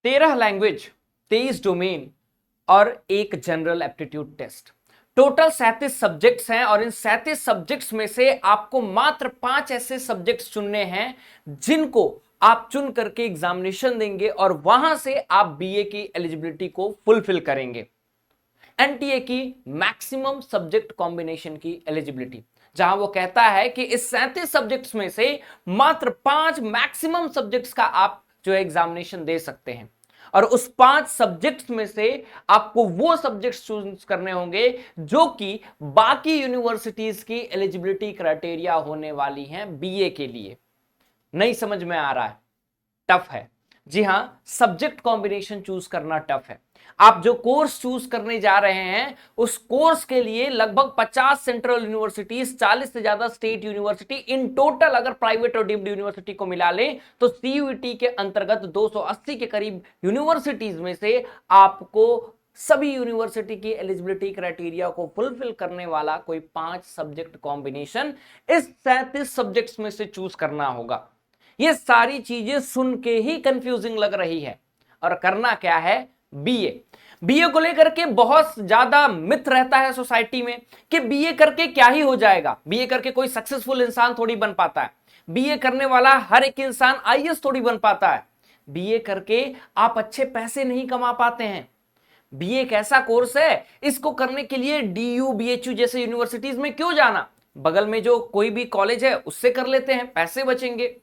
13 language, 23 domain और एक general aptitude test. Total 37 subjects हैं और इन 37 सब्जेक्ट्स में से आपको मात्र 5 ऐसे सब्जेक्ट्स चुनने हैं जिनको आप चुन करके एग्जामिनेशन देंगे और वहां से आप बीए की एलिजिबिलिटी को फुलफिल करेंगे। एनटीए की मैक्सिमम सब्जेक्ट कॉम्बिनेशन की एलिजिबिलिटी, जहां वो कहता है कि इस 37 सब्जेक्ट्स में से मात्र 5 मैक्सिमम सब्जेक्ट्स का आप जो एग्जामिनेशन दे सकते हैं और उस 5 सब्जेक्ट्स में से आपको वो सब्जेक्ट्स चूज करने होंगे जो कि बाकी यूनिवर्सिटीज की एलिजिबिलिटी क्राइटेरिया होने वाली हैं बीए के लिए। नहीं समझ में आ रहा है? टफ है। जी हां, सब्जेक्ट कॉम्बिनेशन चूज करना टफ है। आप जो कोर्स चूज करने जा रहे हैं उस कोर्स के लिए लगभग 50 सेंट्रल यूनिवर्सिटीज, 40 से ज्यादा स्टेट यूनिवर्सिटी, इन टोटल अगर प्राइवेट और डीम्ड यूनिवर्सिटी को मिला लें तो सीयूईटी के अंतर्गत 280 के करीब यूनिवर्सिटीज में से आपको सभी यूनिवर्सिटी की एलिजिबिलिटी क्राइटेरिया को फुलफिल करने वाला कोई 5 सब्जेक्ट कॉम्बिनेशन इस 37 सब्जेक्ट्स में से चूज करना होगा। ये सारी चीजें सुन के ही कंफ्यूजिंग लग रही है और करना क्या है? बीए। बीए को लेकर के बहुत ज्यादा मिथ रहता है सोसाइटी में कि बीए करके क्या ही हो जाएगा, बीए करके कोई सक्सेसफुल इंसान थोड़ी बन पाता है, बीए करने वाला हर एक इंसान आईएएस थोड़ी बन पाता है, बीए करके आप अच्छे पैसे नहीं कमा पाते हैं। बीए एक ऐसा कोर्स है, इसको करने के लिए डीयू, बीएचयू जैसे यूनिवर्सिटीज में क्यों जाना, बगल में जो कोई भी कॉलेज है उससे कर लेते हैं, पैसे बचेंगे।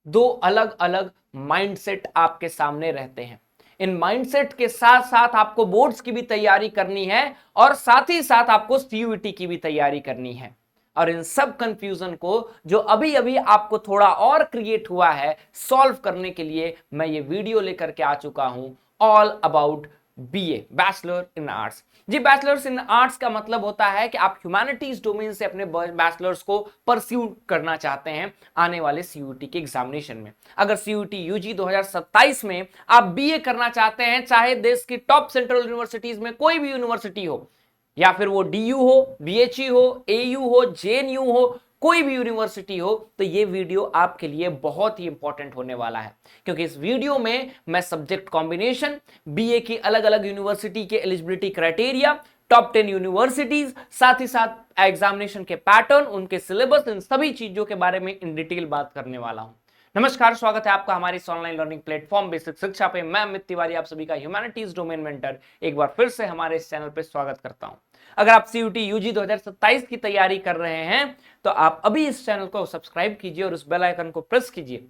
दो अलग अलग माइंडसेट आपके सामने रहते हैं। इन माइंडसेट के साथ साथ आपको बोर्ड्स की भी तैयारी करनी है और साथ ही साथ आपको सीयूईटी की भी तैयारी करनी है। और इन सब कंफ्यूजन को जो अभी अभी आपको थोड़ा और क्रिएट हुआ है, सॉल्व करने के लिए मैं ये वीडियो लेकर के आ चुका हूं, all about BA, bachelor in arts. जी, बैचलर्स इन आर्ट्स का मतलब होता है कि आप ह्यूमैनिटीज डोमेन से अपने बैचलर्स को परस्यू करना चाहते हैं आने वाले सीयूईटी के एग्जामिनेशन में। अगर सीयूईटी यूजी 2027 में आप बीए करना चाहते हैं, चाहे देश की टॉप सेंट्रल यूनिवर्सिटीज में कोई भी यूनिवर्सिटी हो, या फिर वो डीयू हो, बीएचयू हो, एयू हो, जेएनयू हो, कोई भी यूनिवर्सिटी हो, तो ये वीडियो आपके लिए बहुत ही इंपॉर्टेंट होने वाला है, क्योंकि इस वीडियो में मैं सब्जेक्ट कॉम्बिनेशन, बीए की अलग अलग यूनिवर्सिटी के एलिजिबिलिटी क्राइटेरिया, टॉप 10 यूनिवर्सिटीज, साथ ही साथ एग्जामिनेशन के पैटर्न, उनके सिलेबस, इन सभी चीजों के बारे में इन डिटेल बात करने वाला हूं। नमस्कार, स्वागत है आपका हमारे इस ऑनलाइन लर्निंग प्लेटफॉर्म बेसिक शिक्षा पे। मैं अमित तिवारी, आप सभी का ह्यूमैनिटीज डोमेन मेंटर, एक बार फिर से हमारे इस चैनल पे स्वागत करता हूं। अगर आप सीयूईटी यूजी 2027 की तैयारी कर रहे हैं तो आप अभी इस चैनल को सब्सक्राइब कीजिए और उस बेल आइकन को प्रेस कीजिए,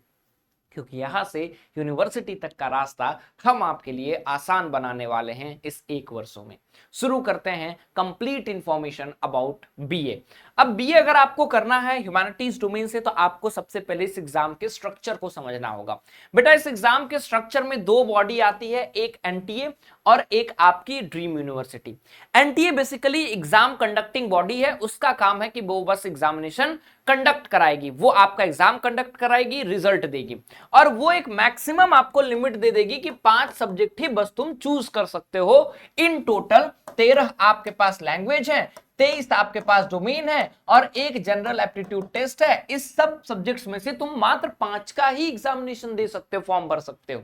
क्योंकि यहां से यूनिवर्सिटी तक का रास्ता हम आपके लिए आसान बनाने वाले हैं इस एक वर्षों में। शुरू करते हैं कंप्लीट इंफॉर्मेशन अबाउट बीए। अब बीए अगर आपको करना है ह्यूमैनिटीज डोमेन से तो आपको सबसे पहले इस एग्जाम के स्ट्रक्चर को समझना होगा। बेटा, इस एग्जाम के स्ट्रक्चर में दो बॉडी आती है, एक एनटीए और एक आपकी dream university. NTA basically exam conducting body है, उसका काम है कि वो बस एग्जामिनेशन कंडक्ट कराएगी, वो आपका एग्जाम कंडक्ट कराएगी, रिजल्ट देगी और वो एक मैक्सिमम आपको लिमिट दे देगी कि 5 सब्जेक्ट ही बस तुम चूज कर सकते हो। इन टोटल 13 आपके पास लैंग्वेज है, 23 आपके पास डोमेन है और एक जनरल एप्टीट्यूड टेस्ट है। इस सब सब्जेक्ट्स में से तुम मात्र 5 का ही एग्जामिनेशन दे सकते हो, फॉर्म भर सकते हो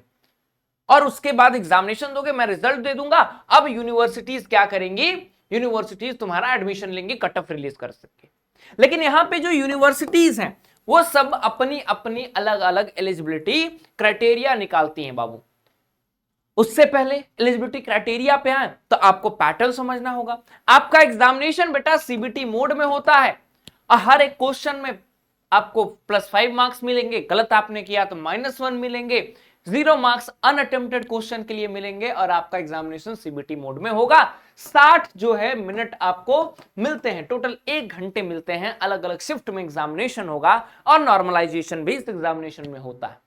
और उसके बाद एग्जामिनेशन दोगे, मैं रिजल्ट दे दूंगा। अब यूनिवर्सिटीज क्या करेंगी? यूनिवर्सिटीज तुम्हारा एडमिशन लेंगी कट ऑफ रिलीज कर सके। लेकिन यहां पे जो यूनिवर्सिटीज हैं वो सब अपनी अपनी अलग अलग एलिजिबिलिटी क्राइटेरिया निकालती हैं बाबू। उससे पहले एलिजिबिलिटी क्राइटेरिया पे आए तो आपको पैटर्न समझना होगा। आपका एग्जामिनेशन बेटा सीबीटी मोड में होता है और हर एक क्वेश्चन में आपको +5 मार्क्स मिलेंगे, गलत आपने किया तो -1 मिलेंगे, 0 मार्क्स अनअटेम्प्टेड क्वेश्चन के लिए मिलेंगे और आपका एग्जामिनेशन सीबीटी मोड में होगा। 60 जो है मिनट आपको मिलते हैं, टोटल 1 घंटे मिलते हैं, अलग अलग शिफ्ट में एग्जामिनेशन होगा और नॉर्मलाइजेशन भी इस एग्जामिनेशन में होता है।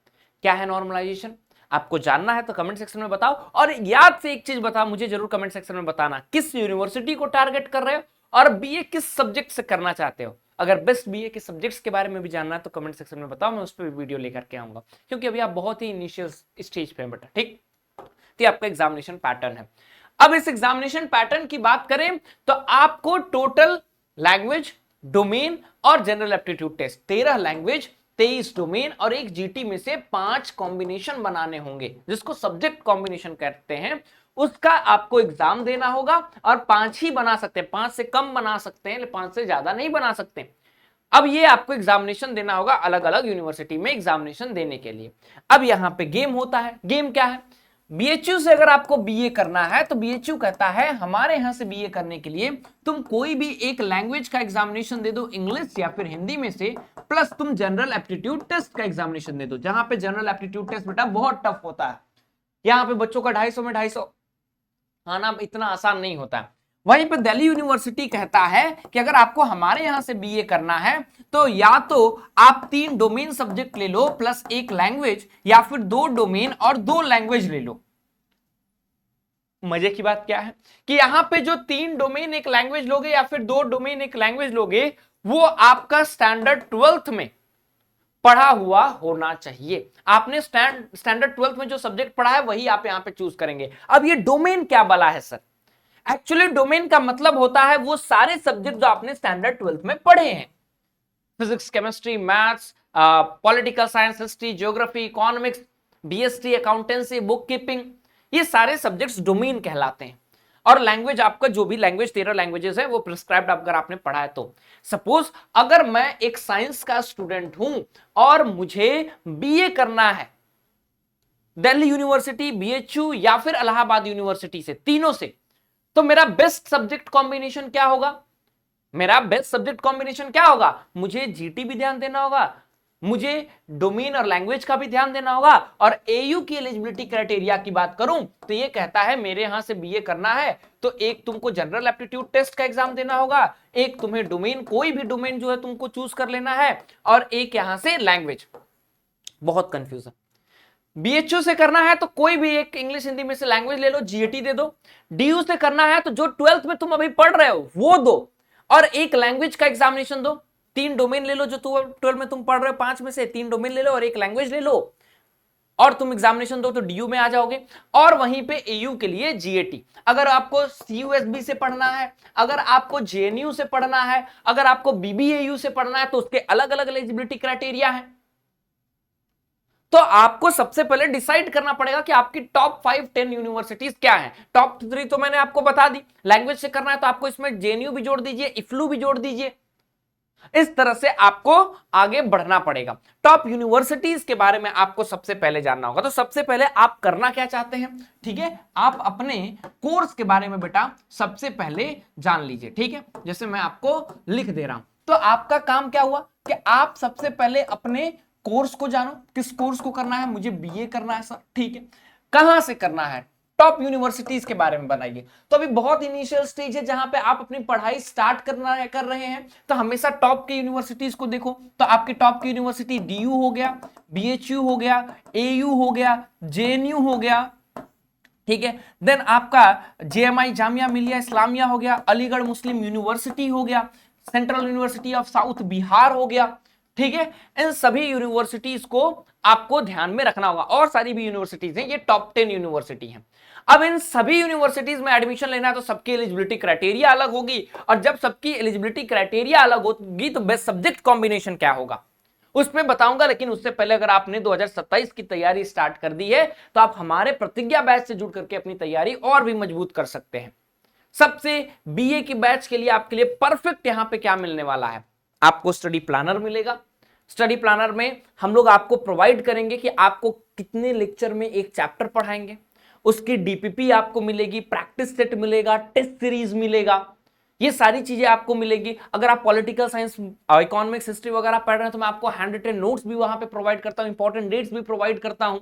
क्या है नॉर्मलाइजेशन? आपको जानना है तो कमेंट सेक्शन में बताओ और याद से एक चीज बताओ, मुझे जरूर कमेंट सेक्शन में बताना किस यूनिवर्सिटी को टारगेट कर रहे हो और बीए किस सब्जेक्ट से करना चाहते हो। अगर बेस्ट बीए के सब्जेक्ट्स के बारे में भी जानना है तो कमेंट सेक्शन में बताओ, मैं उस पर भी वीडियो लेकर के आऊंगा, क्योंकि अभी आप बहुत ही इनिशियल स्टेज पे हैं बेटा। ठीक, तो आपका एग्जामिनेशन पैटर्न है। अब इस एग्जामिनेशन पैटर्न की बात करें तो आपको टोटल लैंग्वेज, डोमेन और general aptitude test, 13 language, 23 domain और एक जीटी में से 5 कॉम्बिनेशन बनाने होंगे, जिसको सब्जेक्ट कॉम्बिनेशन कहते हैं। उसका आपको एग्जाम देना होगा और 5 ही बना सकते हैं, 5 से कम बना सकते हैं, 5 से ज्यादा नहीं बना सकते। अब ये आपको एग्जामिनेशन देना होगा अलग अलग यूनिवर्सिटी में एग्जामिनेशन देने के लिए। अब यहां पे गेम होता है। गेम क्या है? बीएचयू से अगर आपको बीए करना है तो बीएचयू कहता है हमारे यहां से बीए करने के लिए तुम कोई भी एक लैंग्वेज का एग्जामिनेशन दे दो, इंग्लिश या फिर हिंदी में से, प्लस तुम जनरल एप्टीट्यूड टेस्ट का एग्जामिनेशन दे दो। जहां पे जनरल एप्टीट्यूड टेस्ट बेटा बहुत टफ होता है, यहाँ पे बच्चों का 250 में 250 आना इतना आसान नहीं होता है। वहीं पे दिल्ली यूनिवर्सिटी कहता है कि अगर आपको हमारे यहां से बीए करना है तो या तो आप 3 डोमेन सब्जेक्ट ले लो प्लस एक लैंग्वेज, या फिर 2 डोमेन और 2 लैंग्वेज ले लो। मजे की बात क्या है कि यहां पे जो 3 डोमेन एक लैंग्वेज लोगे या फिर 2 डोमेन एक लैंग्वेज लोगे, वो आपका स्टैंडर्ड 12th में पढ़ा हुआ होना चाहिए। आपने स्टैंडर्ड 12th में जो सब्जेक्ट पढ़ा है वही आप यहां पे चूज करेंगे। अब ये डोमेन क्या बला है सर? एक्चुअली डोमेन का मतलब होता है वो सारे सब्जेक्ट जो आपने स्टैंडर्ड 12th में पढ़े हैं, physics, chemistry, maths, political science, history, geography, economics, BST, accountancy, book keeping, ये सारे सब्जेक्ट्स डोमेन कहलाते हैं। और लैंग्वेज आपका जो भी लैंग्वेज 13 लैंग्वेजेस है वो प्रिस्क्राइब्ड अगर आपने पढ़ा है तो। सपोज अगर मैं एक साइंस का स्टूडेंट हूं और मुझे बीए करना है दिल्ली यूनिवर्सिटी, बीएचयू या फिर इलाहाबाद यूनिवर्सिटी से, तीनों से, तो मेरा बेस्ट सब्जेक्ट कॉम्बिनेशन क्या होगा? मेरा बेस्ट सब्जेक्ट कॉम्बिनेशन क्या होगा? मुझे जीटी भी ध्यान देना होगा, मुझे डोमेन और लैंग्वेज का भी ध्यान देना होगा, और एयू की एलिजिबिलिटी क्राइटेरिया की बात करूं तो ये कहता है मेरे यहां से बीए करना है तो एक तुमको जनरल एप्टीट्यूड टेस्ट का एग्जाम देना होगा, एक तुम्हें डोमेन, कोई भी डोमेन जो है तुमको चूज कर लेना है, और एक यहां से लैंग्वेज। बहुत कंफ्यूजन। बीएचयू से करना है तो कोई भी एक इंग्लिश हिंदी में से लैंग्वेज ले लो, जीएटी दे दो। डीयू से करना है तो जो 12th में तुम अभी पढ़ रहे हो वो दो, और एक लैंग्वेज का एग्जामिनेशन दो। 3 डोमेन ले लो जो 12 में तुम पढ़ रहे हो, 5 में से 3 डोमेन ले लो और एक लैंग्वेज ले लो, और तुम एग्जामिनेशन दो तो डीयू में आ जाओगे। और वहीं पे एयू के लिए जीएटी। अगर आपको सीयूएसबी से पढ़ना है, अगर आपको जेएनयू से पढ़ना है, अगर आपको बीबीएयू से पढ़ना है तो उसके अलग अलग एलिजिबिलिटी क्राइटेरिया है। तो आपको सबसे पहले डिसाइड करना पड़ेगा कि आपकी टॉप 5-10 यूनिवर्सिटीज क्या हैं। टॉप 3 तो मैंने आपको बता दी। लैंग्वेज से करना है तो आपको इसमें जेएनयू भी जोड़ दीजिए, इफ्लू भी जोड़ दीजिए। इस तरह से आपको आगे बढ़ना पड़ेगा। टॉप यूनिवर्सिटीज के बारे में आपको सबसे पहले जानना होगा। तो सबसे पहले आप करना क्या चाहते हैं, ठीक है, आप अपने कोर्स के बारे में बेटा सबसे पहले जान लीजिए, ठीक है। जैसे मैं आपको लिख दे रहा हूं, तो आपका काम क्या हुआ कि आप सबसे पहले अपने कोर्स को जानो, किस कोर्स को करना है। मुझे बीए करना है सर, ठीक है, कहां से करना है, टॉप यूनिवर्सिटीज के बारे में बनाइए। तो अभी बहुत इनिशियल स्टेज है जहां पे आप अपनी पढ़ाई स्टार्ट कर रहे हैं, तो हमेशा टॉप की यूनिवर्सिटीज को देखो। तो आपकी टॉप की यूनिवर्सिटी डीयू हो गया, बीएचयू हो गया, एयू हो गया, जेएनयू हो गया, ठीक है। देन आपका जेएमआई जामिया मिलिया इस्लामिया हो गया, अलीगढ़ मुस्लिम यूनिवर्सिटी हो गया, central university of south Bihar हो गया, ठीक है। इन सभी यूनिवर्सिटीज को आपको ध्यान में रखना होगा। और सारी भी यूनिवर्सिटीज हैं, ये टॉप 10 यूनिवर्सिटी हैं। अब इन सभी यूनिवर्सिटीज में एडमिशन लेना है तो सबकी एलिजिबिलिटी क्राइटेरिया अलग होगी, और जब सबकी एलिजिबिलिटी क्राइटेरिया अलग होगी तो बेस्ट सब्जेक्ट कॉम्बिनेशन क्या होगा उसमें बताऊंगा। लेकिन उससे पहले अगर आपने 2027 की तैयारी स्टार्ट कर दी है तो आप हमारे प्रतिज्ञा बैच से जुड़ करके अपनी तैयारी और भी मजबूत कर सकते हैं। सबसे बीए की बैच के लिए आपके लिए परफेक्ट यहां पे क्या मिलने वाला है, आपको स्टडी प्लानर मिलेगा। स्टडी प्लानर में हम लोग आपको प्रोवाइड करेंगे कि आपको कितने लेक्चर में एक चैप्टर पढ़ाएंगे, उसकी डीपीपी आपको मिलेगी, प्रैक्टिस सेट मिलेगा, टेस्ट सीरीज मिलेगा, ये सारी चीजें आपको मिलेगी। अगर आप पॉलिटिकल साइंस, इकोनॉमिक्स, हिस्ट्री वगैरह पढ़ रहे हैं तो मैं आपको हैंड रिटन नोट्स भी वहां पे प्रोवाइड करता हूं, इंपॉर्टेंट डेट्स भी प्रोवाइड करता हूं।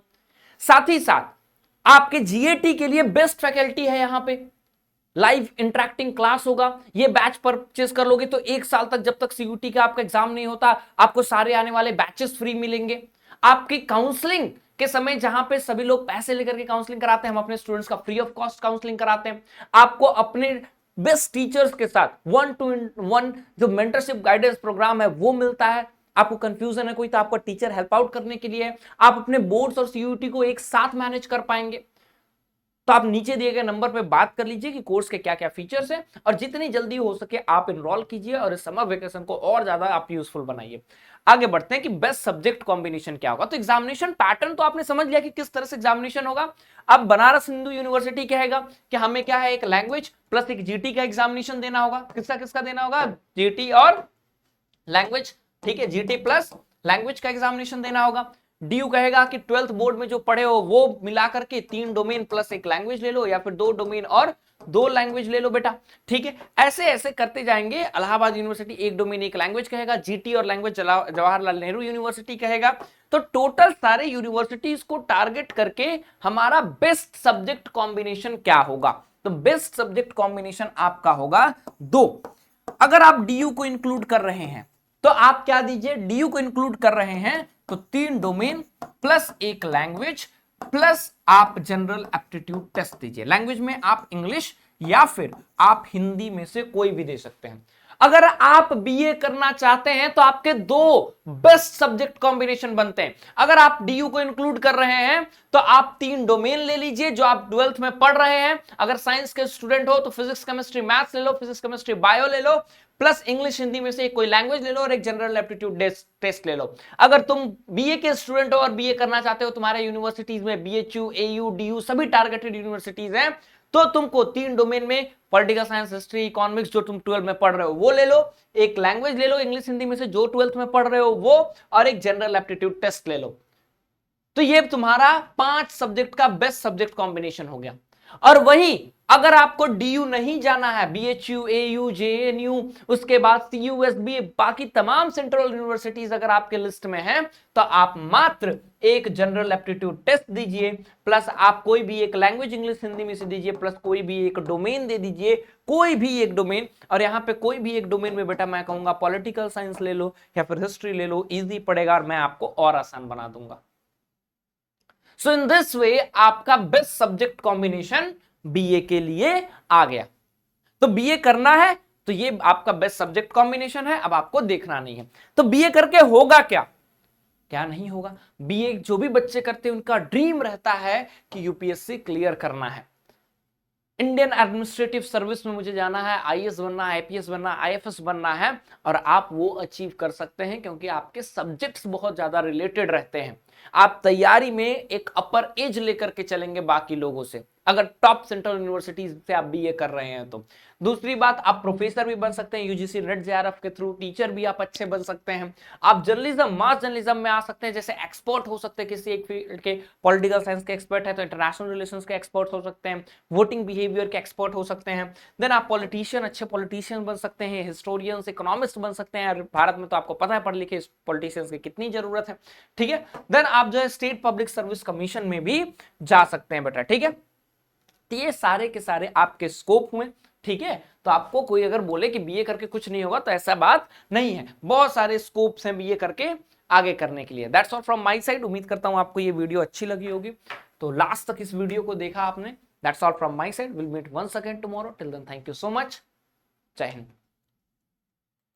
साथ ही साथ आपके जीएटी के लिए बेस्ट फैकल्टी है, यहां पे लाइव इंटरेक्टिंग क्लास होगा। ये बैच परचेस कर लोगे तो 1 साल तक, जब तक सीयूटी का आपका एग्जाम नहीं होता, आपको सारे आने वाले बैचेस फ्री मिलेंगे। आपकी काउंसलिंग के समय जहां पे सभी लोग पैसे लेकर के काउंसलिंग कराते हैं, हम अपने स्टूडेंट्स का फ्री ऑफ कॉस्ट काउंसलिंग कराते हैं। आपको अपने बेस्ट टीचर्स के साथ 1-to-1 जो मेंटरशिप गाइडेंस प्रोग्राम है वो मिलता है। आपको कंफ्यूजन है कोई तो आपको टीचर हेल्प आउट करने के लिए है। आप अपने बोर्ड्स और सीयूटी को एक साथ मैनेज कर पाएंगे। तो आप नीचे दिए गए नंबर पे बात कर लीजिए कि कोर्स के क्या क्या फीचर्स हैं, और जितनी जल्दी हो सके आप इनरोल कीजिए और इस समर वेकेशन को और ज्यादा आप यूजफुल बनाइए। आगे बढ़ते हैं कि बेस्ट सब्जेक्ट कॉम्बिनेशन क्या होगा। तो एग्जामिनेशन पैटर्न तो आपने समझ लिया कि किस तरह से एग्जामिनेशन होगा। अब बनारस हिंदू यूनिवर्सिटी कहेगा कि हमें क्या है, एक लैंग्वेज प्लस एक जीटी का एग्जामिनेशन देना होगा। किसका किसका देना होगा, जीटी और लैंग्वेज, ठीक है, जीटी प्लस लैंग्वेज का एग्जामिनेशन देना होगा। डीयू कहेगा कि 12th बोर्ड में जो पढ़े हो वो मिलाकर के 3 डोमेन प्लस एक लैंग्वेज ले लो, या फिर 2 डोमेन और 2 लैंग्वेज ले लो बेटा, ठीक है। ऐसे ऐसे करते जाएंगे। इलाहाबाद यूनिवर्सिटी 1 डोमेन 1 लैंग्वेज कहेगा, जीटी और लैंग्वेज जवाहरलाल नेहरू यूनिवर्सिटी कहेगा। तो टोटल सारे यूनिवर्सिटीज को टारगेट करके हमारा बेस्ट सब्जेक्ट कॉम्बिनेशन क्या होगा। तो बेस्ट सब्जेक्ट कॉम्बिनेशन आपका होगा 2। अगर आप डीयू को इंक्लूड कर रहे हैं तो आप क्या दीजिए, डीयू को इंक्लूड कर रहे हैं तो 3 डोमेन प्लस 1 लैंग्वेज प्लस आप जनरल एप्टीट्यूड टेस्ट दीजिए। लैंग्वेज में आप इंग्लिश या फिर आप हिंदी में से कोई भी दे सकते हैं। अगर आप बीए करना चाहते हैं तो आपके 2 बेस्ट सब्जेक्ट कॉम्बिनेशन बनते हैं। अगर आप डीयू को इंक्लूड कर रहे हैं तो आप 3 डोमेन ले लीजिए जो आप 12th में पढ़ रहे हैं। अगर साइंस के स्टूडेंट हो तो फिजिक्स केमिस्ट्री मैथ्स ले लो, फिजिक्स केमिस्ट्री बायो ले लो, प्लस इंग्लिश हिंदी में से कोई लैंग्वेज ले लो और एक जनरल एप्टीट्यूड टेस्ट ले लो। अगर तुम बीए के स्टूडेंट हो और बीए करना चाहते हो, तुम्हारे यूनिवर्सिटीज में बीएचयू, एयू, डीयू सभी टारगेटेड यूनिवर्सिटीज हैं, तो तुमको 3 डोमेन में पॉलिटिकल साइंस, हिस्ट्री, इकोनॉमिक्स जो तुम 12 में पढ़ रहे हो वो ले लो, एक लैंग्वेज ले लो इंग्लिश हिंदी में से जो 12th में पढ़ रहे हो वो, और एक जनरल एप्टीट्यूड टेस्ट ले लो। तो ये तुम्हारा 5 सब्जेक्ट का बेस्ट सब्जेक्ट कॉम्बिनेशन हो गया। और वही अगर आपको डीयू नहीं जाना है, बीएचयू, एयू, जेएनयू, उसके बाद सीयूएसबी, बाकी तमाम सेंट्रल यूनिवर्सिटीज अगर आपके लिस्ट में हैं, तो आप मात्र एक जनरल एप्टीट्यूड टेस्ट दीजिए, प्लस आप कोई भी एक लैंग्वेज इंग्लिश हिंदी में से दीजिए, प्लस कोई भी एक डोमेन दे दीजिए, कोई भी एक डोमेन। और यहां पे कोई भी एक डोमेन में बेटा मैं कहूंगा पॉलिटिकल साइंस ले लो या फिर हिस्ट्री ले लो, इजी पड़ेगा और मैं आपको और आसान बना दूंगा। सो इन दिस वे आपका बेस्ट सब्जेक्ट कॉम्बिनेशन बीए के लिए आ गया। तो बीए करना है तो ये आपका बेस्ट सब्जेक्ट कॉम्बिनेशन है, अब आपको देखना नहीं है। तो बीए करके होगा क्या, क्या नहीं होगा। बीए जो भी बच्चे करते हैं उनका ड्रीम रहता है कि यूपीएससी क्लियर करना है, इंडियन एडमिनिस्ट्रेटिव सर्विस में मुझे जाना है, आईएएस बनना है, आईपीएस बनना है, आईएफएस बनना है, और आप वो अचीव कर सकते हैं क्योंकि आपके सब्जेक्ट्स बहुत ज्यादा रिलेटेड रहते हैं। आप तैयारी में एक अपर एज लेकर के चलेंगे बाकी लोगों से, अगर टॉप सेंट्रल यूनिवर्सिटीज से आप बीए कर रहे हैं तो। दूसरी बात, आप प्रोफेसर भी बन सकते हैं यूजीसी नेट जेआरएफ के थ्रू, टीचर भी आप अच्छे बन सकते हैं। आप जर्नलिज्म, मास जर्नलिज्म में आ सकते हैं, जैसे एक्सपर्ट हो सकते हैं किसी एक फील्ड के, पॉलिटिकल साइंस के एक्सपर्ट है तो इंटरनेशनल रिलेशंस के एक्सपर्ट हो सकते हैं, वोटिंग बिहेवियर के एक्सपर्ट हो सकते हैं। देन आप पॉलिटिशियन, अच्छे पॉलिटिशियन बन सकते हैं, हिस्टोरियंस, इकोनॉमिस्ट बन सकते हैं। भारत में तो आपको पता है पढ़ लिखे पॉलिटिशियंस की कितनी जरूरत है, ठीक है। देन आप जो है स्टेट पब्लिक सर्विस कमीशन में भी जा सकते हैं बेटा, ठीक है। तो ये सारे के सारे आपके स्कोप हुए, ठीक है। तो आपको कोई अगर बोले कि बीए करके कुछ नहीं होगा तो ऐसा बात नहीं है, बहुत सारे स्कोप्स हैं बीए करके आगे करने के लिए। That's all from my side. उम्मीद करता हूं आपको ये वीडियो अच्छी लगी होगी, तो लास्ट तक इस वीडियो को देखा आपने। That's all from my side. Will meet once again tomorrow. Till then thank you so much. जय हिंद।